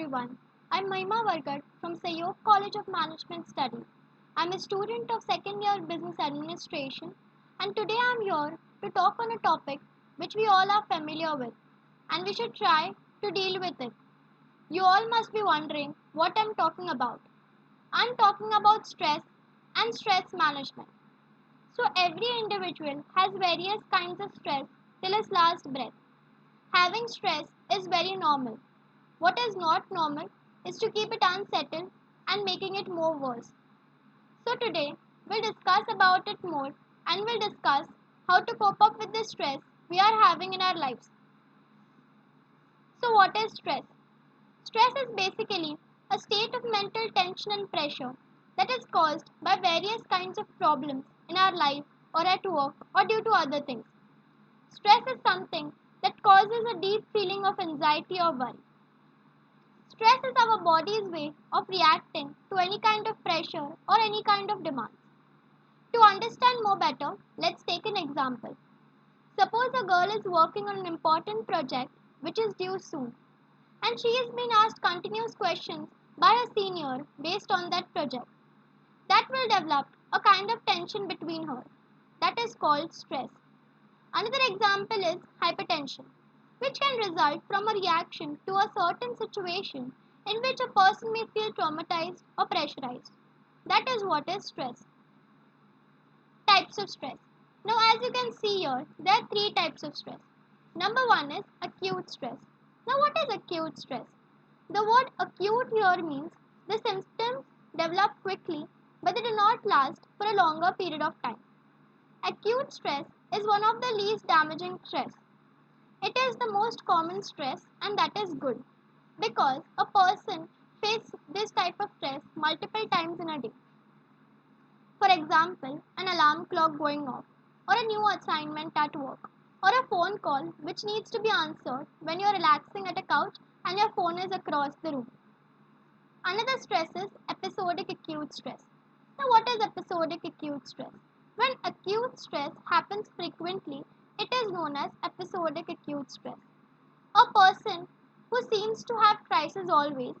everyone. I'm Mahima Warghat from SYBBA College of Management Studies. I'm a student of second year Business Administration, and today I'm here to talk on a topic which we all are familiar with and we should try to deal with it. You all must be wondering what I'm talking about. I'm talking about stress and stress management. So every individual has various kinds of stress till his last breath. Having stress is very normal. What is not normal is to keep it unsettled and making it more worse. So today we'll discuss about it more and we'll discuss how to cope up with the stress we are having in our lives. So what is stress? Stress is basically a state of mental tension and pressure that is caused by various kinds of problems in our life or at work or due to other things. Stress is something that causes a deep feeling of anxiety or worry. Stress is our body's way of reacting to any kind of pressure or any kind of demand. To understand more better, let's take an example. Suppose a girl is working on an important project which is due soon, and she is being asked continuous questions by her senior based on that project. That will develop a kind of tension between her. That is called stress. Another example is hypertension, which can result from a reaction to a certain situation in which a person may feel traumatized or pressurized. That is what is stress. Types of stress. Now, as you can see here, there are three types of stress. Number one is acute stress. Now, what is acute stress? The word acute here means the symptoms develop quickly but they do not last for a longer period of time. Acute stress is one of the least damaging stress. It is the most common stress and that is good because a person faces this type of stress multiple times in a day. For example, an alarm clock going off, or a new assignment at work, or a phone call which needs to be answered when you are relaxing at a couch and your phone is across the room. Another stress is episodic acute stress. Now, what is episodic acute stress? When acute stress happens frequently, it is known as episodic acute stress. A person who seems to have crisis always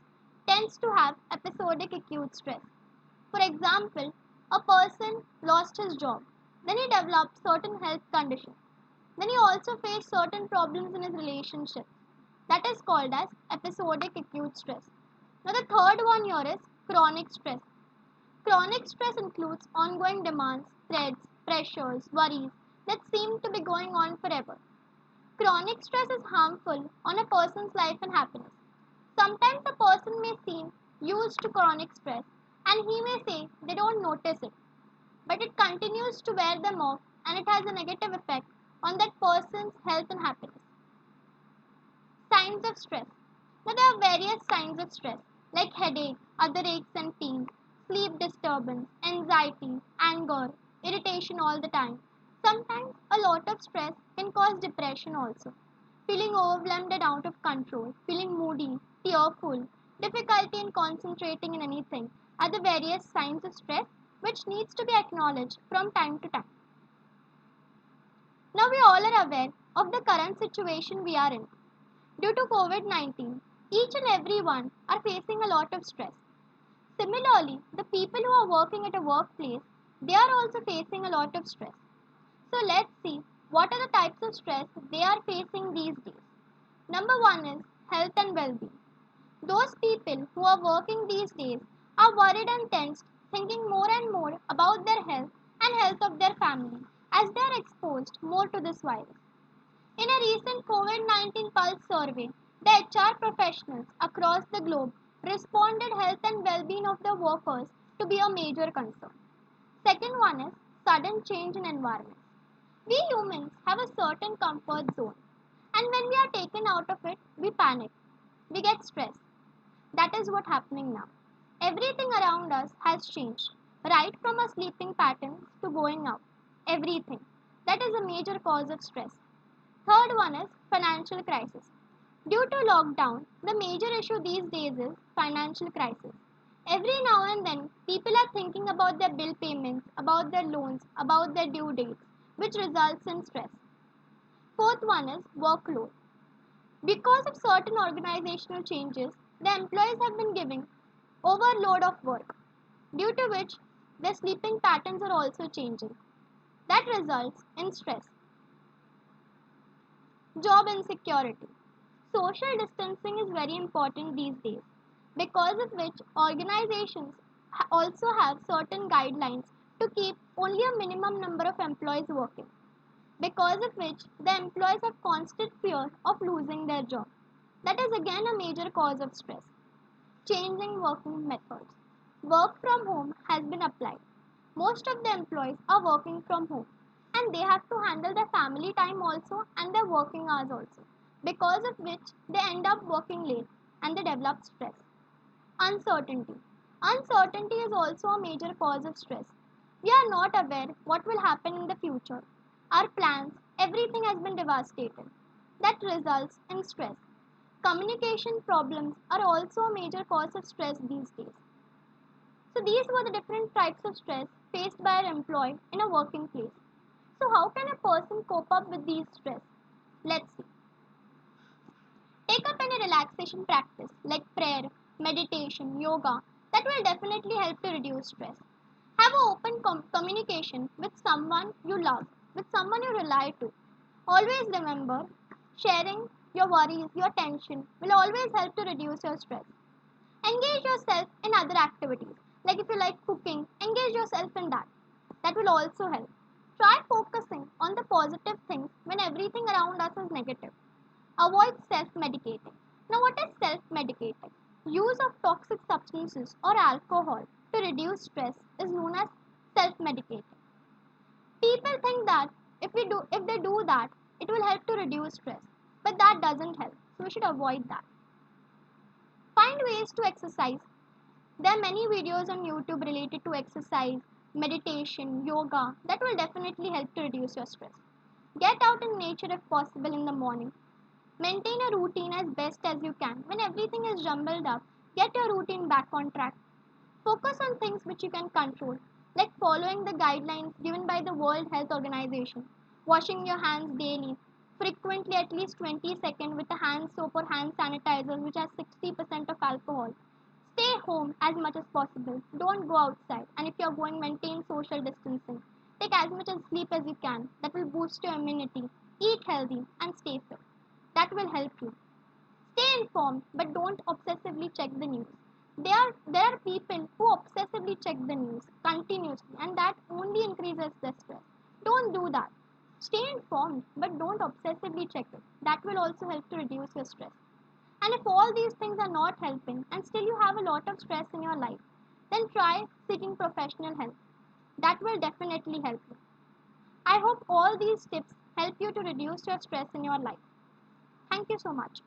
tends to have episodic acute stress. For example, a person lost his job, then he developed certain health conditions. Then he also faced certain problems in his relationship. That is called as episodic acute stress. Now the third one here is chronic stress. Chronic stress includes ongoing demands, threats, pressures, worries that seem to be going on forever. Chronic stress is harmful on a person's life and happiness. Sometimes a person may seem used to chronic stress and he may say they don't notice it, but it continues to wear them off and it has a negative effect on that person's health and happiness. Signs of stress. Now there are various signs of stress like headache, other aches and pains, sleep disturbance, anxiety, anger, irritation all the time. Sometimes a lot of stress can cause depression also. Feeling overwhelmed and out of control, feeling moody, tearful, difficulty in concentrating in anything are the various signs of stress which needs to be acknowledged from time to time. Now we all are aware of the current situation we are in. Due to COVID-19, each and every one are facing a lot of stress. Similarly, the people who are working at a workplace, they are also facing a lot of stress. So let's see what are the types of stress they are facing these days. Number one is health and well-being. Those people who are working these days are worried and tensed, thinking more and more about their health and health of their family as they are exposed more to this virus. In a recent COVID-19 Pulse survey, the HR professionals across the globe responded health and well-being of the workers to be a major concern. Second one is sudden change in environment. We humans have a certain comfort zone and when we are taken out of it, we panic. We get stressed. That is what happening now. Everything around us has changed, right from our sleeping patterns to going out. Everything. That is a major cause of stress. Third one is financial crisis. Due to lockdown, the major issue these days is financial crisis. Every now and then, people are thinking about their bill payments, about their loans, about their due dates, which results in stress. Fourth one is workload. Because of certain organizational changes, the employees have been giving overload of work, due to which their sleeping patterns are also changing. That results in stress. Job insecurity. Social distancing is very important these days, because of which organizations also have certain guidelines to keep only a minimum number of employees working, because of which the employees have constant fear of losing their job. That is again a major cause of stress. Changing working methods. Work from home has been applied. Most of the employees are working from home, and they have to handle their family time also and their working hours also, because of which they end up working late and they develop stress. Uncertainty. Uncertainty is also a major cause of stress. We are not aware what will happen in the future. Our plans, everything has been devastated. That results in stress. Communication problems are also a major cause of stress these days. So these were the different types of stress faced by an employee in a working place. So how can a person cope up with these stress? Let's see. Take up any relaxation practice like prayer, meditation, yoga. That will definitely help to reduce stress. Have an open communication with someone you love, with someone you rely to. Always remember, sharing your worries, your tension will always help to reduce your stress. Engage yourself in other activities. Like if you like cooking, engage yourself in that. That will also help. Try focusing on the positive things when everything around us is negative. Avoid self-medicating. Now what is self-medicating? Use of toxic substances or alcohol to reduce stress is known as self-medicating. People think that if they do that, it will help to reduce stress. But that doesn't help. So we should avoid that. Find ways to exercise. There are many videos on YouTube related to exercise, meditation, yoga that will definitely help to reduce your stress. Get out in nature if possible in the morning. Maintain a routine as best as you can. When everything is jumbled up, get your routine back on track. Focus on things which you can control, like following the guidelines given by the World Health Organization, washing your hands daily, frequently at least 20 seconds with a hand soap or hand sanitizer which has 60% of alcohol. Stay home as much as possible. Don't go outside. And if you're going, maintain social distancing. Take as much as sleep as you can. That will boost your immunity. Eat healthy and stay fit. That will help you. Stay informed, but don't obsessively check the news. There are people who obsessively check the news continuously, and that only increases the stress. Don't do that. Stay informed, but don't obsessively check it. That will also help to reduce your stress. And if all these things are not helping and still you have a lot of stress in your life, then try seeking professional help. That will definitely help you. I hope all these tips help you to reduce your stress in your life. Thank you so much.